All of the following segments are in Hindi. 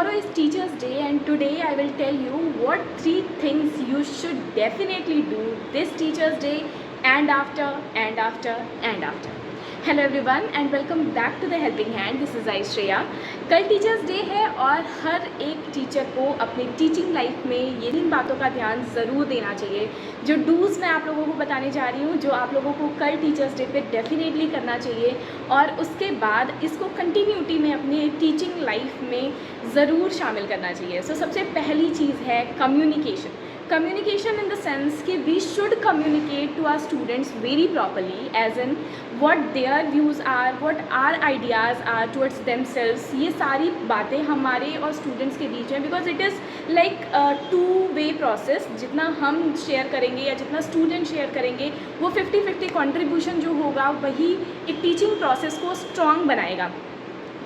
Tomorrow is Teachers Day, and today I will tell you what 3 things you should definitely do this Teachers Day and after and after and after. Hello everyone and welcome back to the helping hand. This is Shreya. कल टीचर्स डे है और हर एक टीचर को अपनी टीचिंग लाइफ में ये 3 बातों का ध्यान ज़रूर देना चाहिए. जो डूज़ मैं आप लोगों को बताने जा रही हूँ, जो आप लोगों को कल टीचर्स डे पे डेफिनेटली करना चाहिए और उसके बाद इसको कंटिन्यूटी में अपनी टीचिंग लाइफ में ज़रूर शामिल करना चाहिए. सो सबसे पहली चीज़ है communication. Communication in the sense कि we should communicate to our students very properly, as in what their views are, what our ideas are towards themselves. ये सारी बातें हमारे और students के बीच हैं, because it is like a two-way process. जितना हम शेयर करेंगे या जितना student शेयर करेंगे वो 50-50 contribution जो होगा वही एक टीचिंग प्रोसेस को स्ट्रॉन्ग बनाएगा.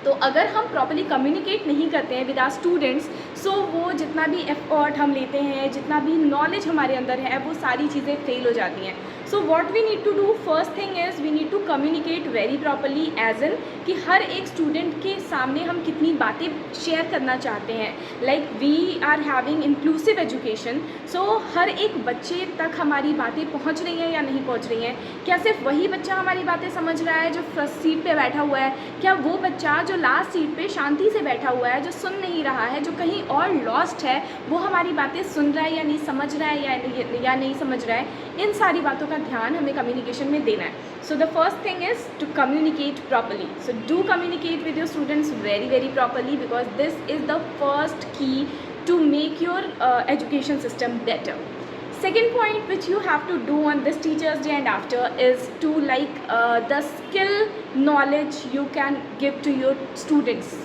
तो अगर हम प्रॉपर्ली कम्युनिकेट नहीं करते हैं विद आवर स्टूडेंट्स, सो वो जितना भी एफर्ट हम लेते हैं, जितना भी नॉलेज हमारे अंदर है, वो सारी चीज़ें फेल हो जाती हैं. So what we need to do, first thing is we need to communicate very properly, as in कि हर एक स्टूडेंट के सामने हम कितनी बातें शेयर करना चाहते हैं. Like we are having inclusive education, so हर एक बच्चे तक हमारी बातें पहुंच रही हैं या नहीं पहुंच रही हैं. क्या सिर्फ वही बच्चा हमारी बातें समझ रहा है जो फर्स्ट सीट पे बैठा हुआ है? क्या वो बच्चा जो लास्ट सीट पे शांति से बैठा हुआ है, जो सुन नहीं रहा है, जो कहीं और लॉस्ट है, वो हमारी बातें सुन रहा है या नहीं समझ रहा है या नहीं समझ रहा है? इन सारी बातों का ध्यान हमें कम्युनिकेशन में देना है. So the first thing is to communicate properly. So do communicate with your students very very properly, because this is the first key to make your education system better. Second point which you have to do on this Teachers Day and after is to the skill knowledge you can give to your students.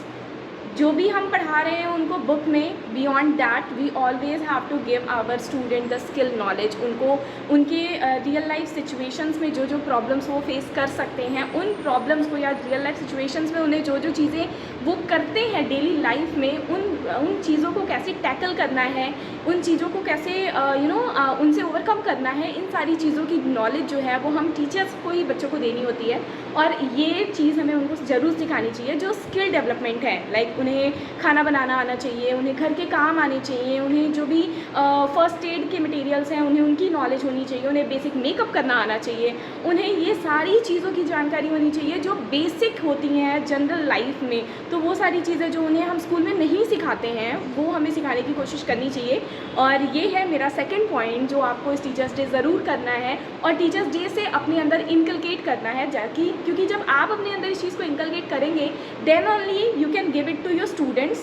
जो भी हम पढ़ा रहे हैं उनको बुक में, beyond that we always have to give our student the skill knowledge. उनको उनके रियल लाइफ सिचुएशंस में जो जो प्रॉब्लम्स वो फेस कर सकते हैं, उन प्रॉब्लम्स को या रियल लाइफ सिचुएशंस में उन्हें जो जो चीज़ें वो करते हैं डेली लाइफ में, उन चीज़ों को कैसे टैकल करना है, उन चीज़ों को कैसे उनसे ओवरकम करना है, इन सारी चीज़ों की नॉलेज जो है वो हम टीचर्स को ही बच्चों को देनी होती है. और ये चीज़ हमें उनको ज़रूर सिखानी चाहिए. जो स्किल डेवलपमेंट है, लाइक उन्हें खाना बनाना आना चाहिए, उन्हें घर के काम आने चाहिए, उन्हें जो भी फर्स्ट एड के मटेरियल्स हैं उन्हें उनकी नॉलेज होनी चाहिए, उन्हें बेसिक मेकअप करना आना चाहिए, उन्हें ये सारी चीज़ों की जानकारी होनी चाहिए जो बेसिक होती हैं जनरल लाइफ में. तो वो सारी चीज़ें जो उन्हें हम स्कूल में नहीं सिखाते हैं वो हमें सिखाने की कोशिश करनी चाहिए. और ये है मेरा सेकेंड पॉइंट जो आपको इस टीचर्स डे ज़रूर करना है और टीचर्स डे से अपने अंदर इनकलकेट करना है, जाकि क्योंकि जब आप अपने अंदर इस चीज़ को इनकलकेट करेंगे then only you can give it to your students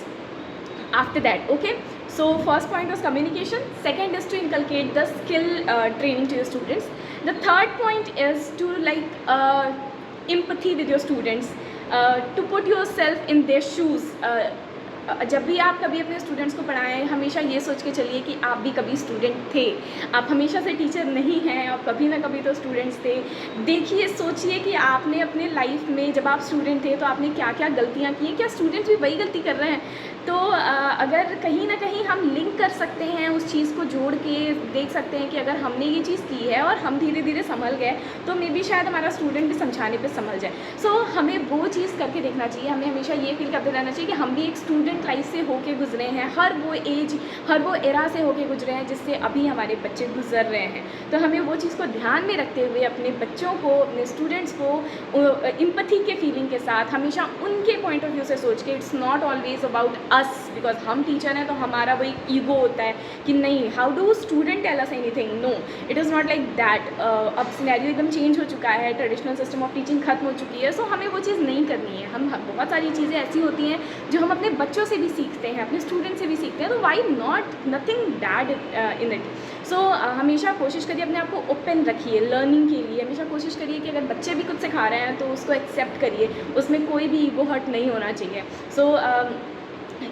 after that. Okay, so first point was communication, second is to inculcate the skill training to your students. The third point is to empathy with your students, to put yourself in their shoes. जब भी आप कभी अपने स्टूडेंट्स को पढ़ाएं, हमेशा ये सोच के चलिए कि आप भी कभी स्टूडेंट थे. आप हमेशा से टीचर नहीं हैं, आप कभी ना कभी तो स्टूडेंट्स थे. देखिए, सोचिए कि आपने अपने लाइफ में जब आप स्टूडेंट थे तो आपने क्या क्या गलतियाँ की हैं. क्या स्टूडेंट्स भी वही गलती कर रहे हैं? तो अगर कहीं ना कहीं हम लिंक कर सकते हैं, उस चीज़ को जोड़ के देख सकते हैं कि अगर हमने ये चीज़ की है और हम धीरे धीरे संभल गए तो मे बी शायद हमारा स्टूडेंट भी समझाने पे संभल जाए. सो हमें वो चीज़ करके देखना चाहिए. हमें हमेशा ये फील करते रहना चाहिए कि हम भी एक स्टूडेंट लाइफ से होके गुजरे हैं, हर वो एज, हर वो एरा से होके गुजरे हैं जिससे अभी हमारे बच्चे गुजर रहे हैं. तो हमें वो चीज़ को ध्यान में रखते हुए अपने बच्चों को, अपने स्टूडेंट्स को इम्पैथी के फीलिंग के साथ हमेशा उनके पॉइंट ऑफ व्यू से सोच के, it's not always about us, because हम टीचर हैं तो हमारा वो एक ईगो होता है कि नहीं, how do student tell us anything. No, it is not like that. अब सिनेरियो एकदम चेंज हो चुका है, ट्रेडिशनल सिस्टम ऑफ टीचिंग खत्म हो चुकी है. सो हमें वो चीज़ नहीं करनी है. हम बहुत सारी चीज़ें ऐसी होती हैं जो हम अपने बच्चों से भी सीखते हैं, अपने स्टूडेंट से भी सीखते हैं, तो why not, nothing bad in it. So हमेशा कोशिश करिए, अपने आप को ओपन रखिए लर्निंग के लिए. हमेशा कोशिश करिए कि अगर बच्चे भी कुछ सिखा रहे हैं तो उसको एक्सेप्ट करिए, उसमें कोई भी ईगो हर्ट नहीं होना चाहिए. सो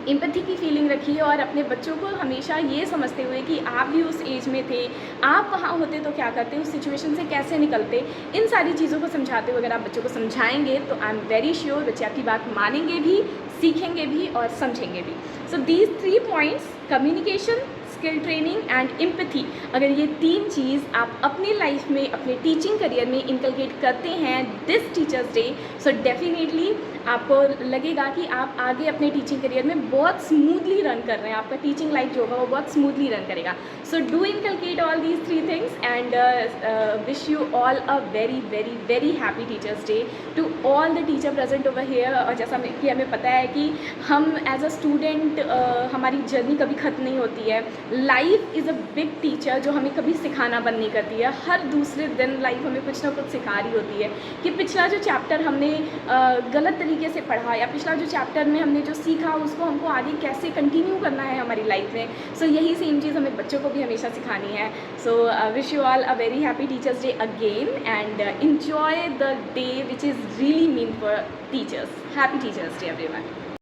एम्पैथी की फीलिंग रखिए और अपने बच्चों को हमेशा ये समझते हुए कि आप भी उस एज में थे, आप वहाँ होते तो क्या करते, उस सिचुएशन से कैसे निकलते, इन सारी चीज़ों को समझाते हुए अगर आप बच्चों को समझाएंगे तो आई एम वेरी श्योर बच्चे आपकी बात मानेंगे भी, सीखेंगे भी और समझेंगे भी. So these 3 points, communication, skill training and empathy, अगर ये 3 चीज़ आप अपनी लाइफ में, अपने टीचिंग करियर में इनकलकेट करते हैं this teachers day, so definitely आपको लगेगा कि आप आगे अपने टीचिंग करियर में बहुत स्मूथली रन कर रहे हैं, आपका टीचिंग लाइफ जो होगा वो बहुत स्मूथली रन करेगा. So do inculcate all these 3 things and wish you all a very very very happy teachers day to all the teacher present over here. और जैसा कि हमें पता है कि हम एज अ स्टूडेंट हमारी जर्नी कभी ख़त्म नहीं होती है. Life is a big teacher जो हमें कभी सिखाना बंद नहीं करती है. हर दूसरे दिन लाइफ हमें कुछ ना कुछ सिखा रही होती है कि पिछला जो चैप्टर हमने गलत तरीके से पढ़ा या पिछला जो चैप्टर में हमने जो सीखा उसको हमको आगे कैसे कंटिन्यू करना है हमारी लाइफ में. सो यही सेम चीज़ हमें बच्चों को भी हमेशा सिखानी है. So wish you all a very happy teachers day again and enjoy the day which is really mean for teachers. Happy Teachers Day everyone.